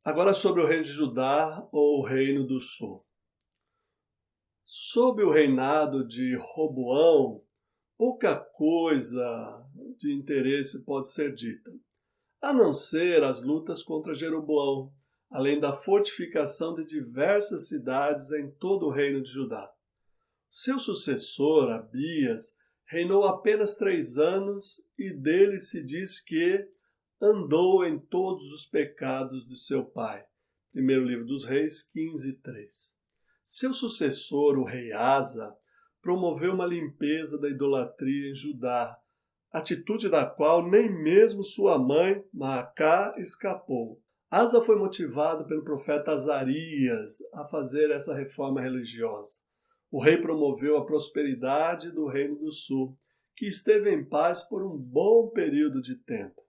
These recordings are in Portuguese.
Agora sobre o reino de Judá ou o reino do sul. Sob o reinado de Roboão, pouca coisa de interesse pode ser dita, a não ser as lutas contra Jeroboão, além da fortificação de diversas cidades em todo o reino de Judá. Seu sucessor, Abias, reinou apenas 3 anos e dele se diz que andou em todos os pecados de seu pai. Primeiro livro dos Reis, 15:3. Seu sucessor, o rei Asa, promoveu uma limpeza da idolatria em Judá, atitude da qual nem mesmo sua mãe, Maacá, escapou. Asa foi motivado pelo profeta Azarias a fazer essa reforma religiosa. O rei promoveu a prosperidade do reino do sul, que esteve em paz por um bom período de tempo.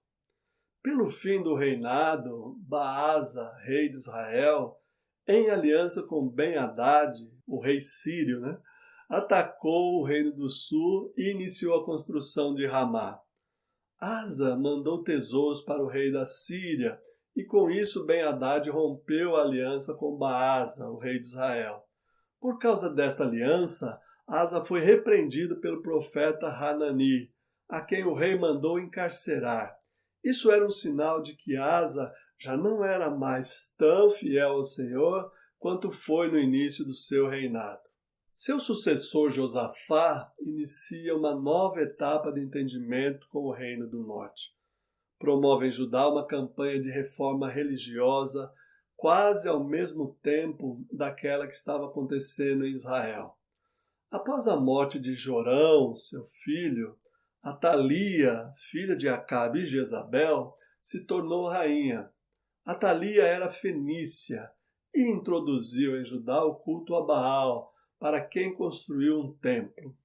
Pelo fim do reinado, Baasa, rei de Israel, em aliança com Ben-Hadad, o rei sírio, atacou o reino do sul e iniciou a construção de Ramá. Asa mandou tesouros para o rei da Síria e com isso Ben-Hadad rompeu a aliança com Baasa, o rei de Israel. Por causa desta aliança, Asa foi repreendido pelo profeta Hanani, a quem o rei mandou encarcerar. Isso era um sinal de que Asa já não era mais tão fiel ao Senhor quanto foi no início do seu reinado. Seu sucessor Josafá inicia uma nova etapa de entendimento com o reino do norte. Promove em Judá uma campanha de reforma religiosa quase ao mesmo tempo daquela que estava acontecendo em Israel. Após a morte de Jorão, seu filho, Atalia, filha de Acabe e Jezabel, se tornou rainha. Atalia era fenícia e introduziu em Judá o culto a Baal, para quem construiu um templo.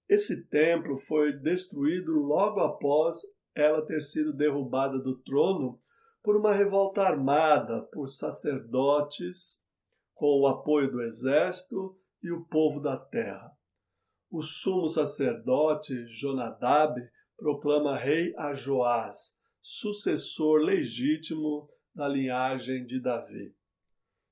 Esse templo foi destruído logo após ela ter sido derrubada do trono por uma revolta armada por sacerdotes com o apoio do exército e o povo da terra. O sumo sacerdote Jonadab proclama rei a Joás, sucessor legítimo da linhagem de Davi.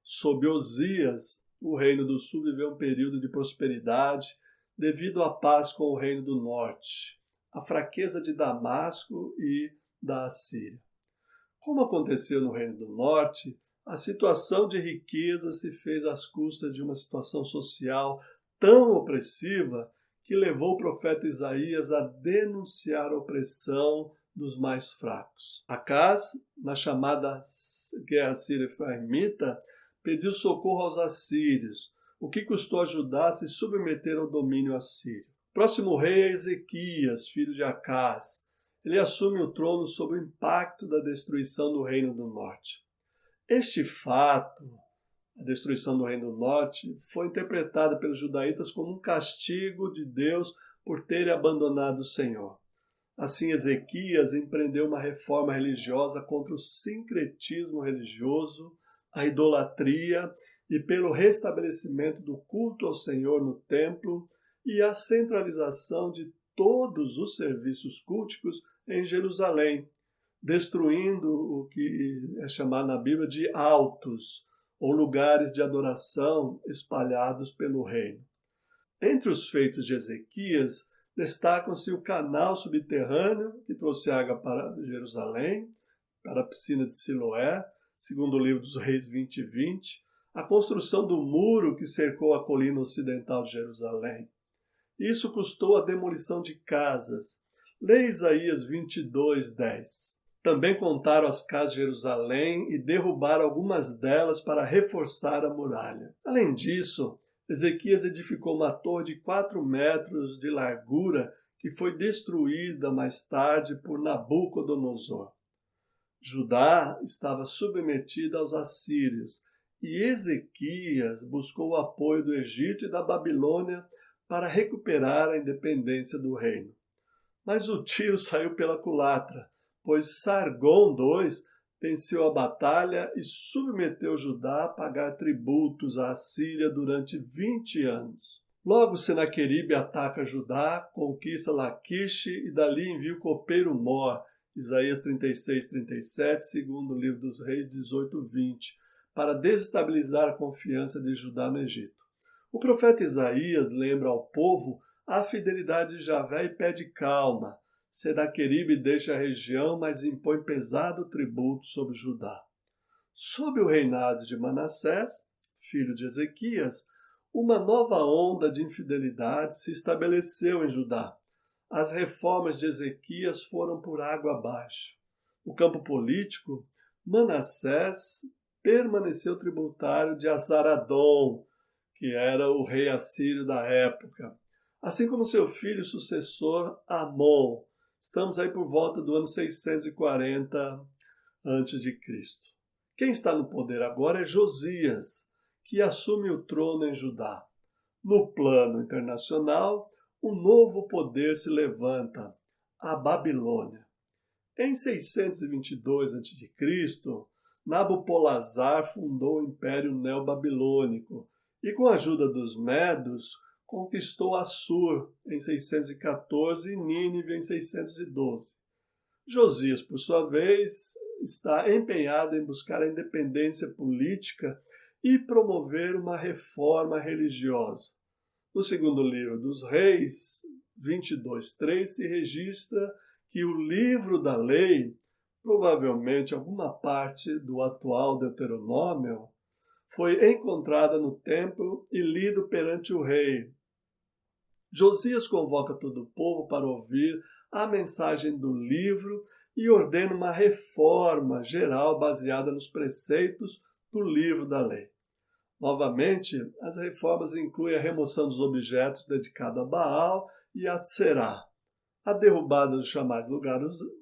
Sob Osias, o reino do sul viveu um período de prosperidade devido à paz com o reino do norte, a fraqueza de Damasco e da Assíria. Como aconteceu no reino do norte, a situação de riqueza se fez às custas de uma situação social tão opressiva que levou o profeta Isaías a denunciar a opressão dos mais fracos. Acaz, na chamada Guerra Sírio-Efraimita, pediu socorro aos assírios, o que custou a Judá a se submeter ao domínio assírio. O próximo rei é Ezequias, filho de Acaz. Ele assume o trono sob o impacto da destruição do reino do norte. Este fato, a destruição do reino do norte, foi interpretada pelos judaítas como um castigo de Deus por terem abandonado o Senhor. Assim, Ezequias empreendeu uma reforma religiosa contra o sincretismo religioso, a idolatria e pelo restabelecimento do culto ao Senhor no templo e a centralização de todos os serviços culticos em Jerusalém, destruindo o que é chamado na Bíblia de altos, ou lugares de adoração espalhados pelo reino. Entre os feitos de Ezequias, destacam-se o canal subterrâneo, que trouxe água para Jerusalém, para a piscina de Siloé, segundo o livro dos Reis 20:20, a construção do muro que cercou a colina ocidental de Jerusalém. Isso custou a demolição de casas. Leia Isaías 22:10. Também contaram as casas de Jerusalém e derrubaram algumas delas para reforçar a muralha. Além disso, Ezequias edificou uma torre de 4 metros de largura que foi destruída mais tarde por Nabucodonosor. Judá estava submetida aos assírios e Ezequias buscou o apoio do Egito e da Babilônia para recuperar a independência do reino. Mas o tiro saiu pela culatra, pois Sargom II venceu a batalha e submeteu Judá a pagar tributos à Assíria durante 20 anos. Logo Senaqueribe ataca Judá, conquista Laquixe e dali envia o copeiro Mor, Isaías 36, 37, segundo o livro dos Reis 18, 20, para desestabilizar a confiança de Judá no Egito. O profeta Isaías lembra ao povo a fidelidade de Javé e pede calma. Senaqueribe deixa a região, mas impõe pesado tributo sobre Judá. Sob o reinado de Manassés, filho de Ezequias, uma nova onda de infidelidade se estabeleceu em Judá. As reformas de Ezequias foram por água abaixo. No campo político, Manassés permaneceu tributário de Azaradom, que era o rei assírio da época, assim como seu filho sucessor Amon. Estamos aí por volta do ano 640 a.C. Quem está no poder agora é Josias, que assume o trono em Judá. No plano internacional, um novo poder se levanta, a Babilônia. Em 622 a.C., Nabopolassar fundou o Império Neobabilônico e, com a ajuda dos Medos, conquistou Assur em 614 e Nínive em 612. Josias, por sua vez, está empenhado em buscar a independência política e promover uma reforma religiosa. No segundo livro dos Reis, 22:3, se registra que o livro da lei, provavelmente alguma parte do atual Deuteronômio, foi encontrada no templo e lido perante o rei. Josias convoca todo o povo para ouvir a mensagem do livro e ordena uma reforma geral baseada nos preceitos do livro da lei. Novamente, as reformas incluem a remoção dos objetos dedicados a Baal e a Será, a derrubada dos chamados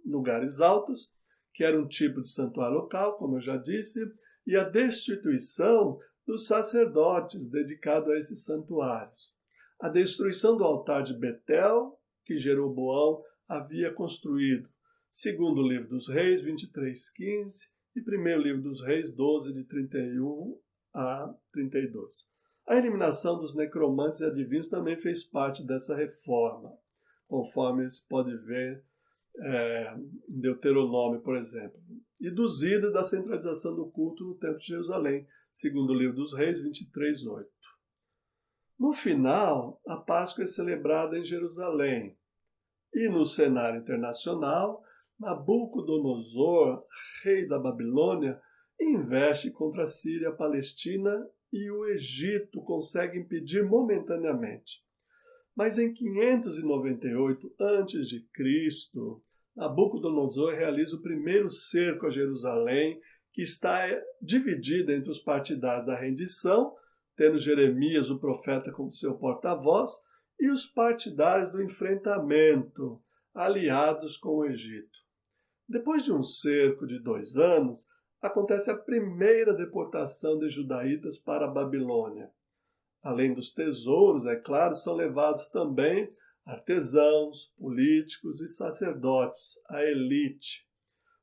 lugares altos, que era um tipo de santuário local, como eu já disse, e a destituição dos sacerdotes dedicados a esses santuários. A destruição do altar de Betel, que Jeroboão havia construído, segundo o livro dos Reis, 23:15, e primeiro livro dos Reis, 12, de 31 a 32. A eliminação dos necromantes e adivinhos também fez parte dessa reforma, conforme se pode ver em Deuteronômio, por exemplo, e dos ídolos da centralização do culto no Templo de Jerusalém, segundo o livro dos Reis, 23:8. No final, a Páscoa é celebrada em Jerusalém. E no cenário internacional, Nabucodonosor, rei da Babilônia, investe contra a Síria, a Palestina e o Egito consegue impedir momentaneamente. Mas em 598 a.C., Nabucodonosor realiza o primeiro cerco a Jerusalém, que está dividida entre os partidários da rendição, tendo Jeremias, o profeta, como seu porta-voz, e os partidários do enfrentamento, aliados com o Egito. Depois de um cerco de 2 anos, acontece a primeira deportação de judaítas para a Babilônia. Além dos tesouros, é claro, são levados também artesãos, políticos e sacerdotes, a elite.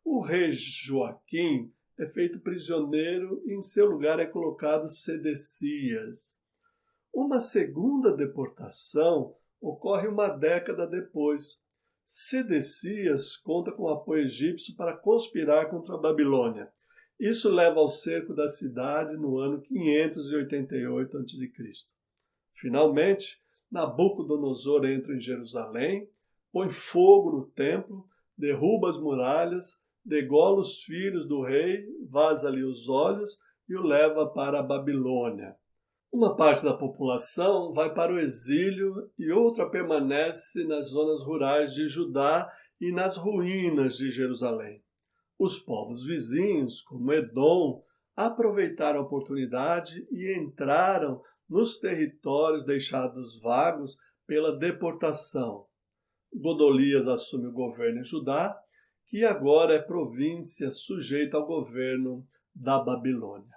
O rei Joaquim é feito prisioneiro e em seu lugar é colocado Sedecias. Uma segunda deportação ocorre uma década depois. Sedecias conta com o apoio egípcio para conspirar contra a Babilônia. Isso leva ao cerco da cidade no ano 588 a.C. Finalmente, Nabucodonosor entra em Jerusalém, põe fogo no templo, derruba as muralhas, degola os filhos do rei, vaza-lhe os olhos e o leva para a Babilônia. Uma parte da população vai para o exílio e outra permanece nas zonas rurais de Judá e nas ruínas de Jerusalém. Os povos vizinhos, como Edom, aproveitaram a oportunidade e entraram nos territórios deixados vagos pela deportação. Godolias assume o governo em Judá, que agora é província sujeita ao governo da Babilônia.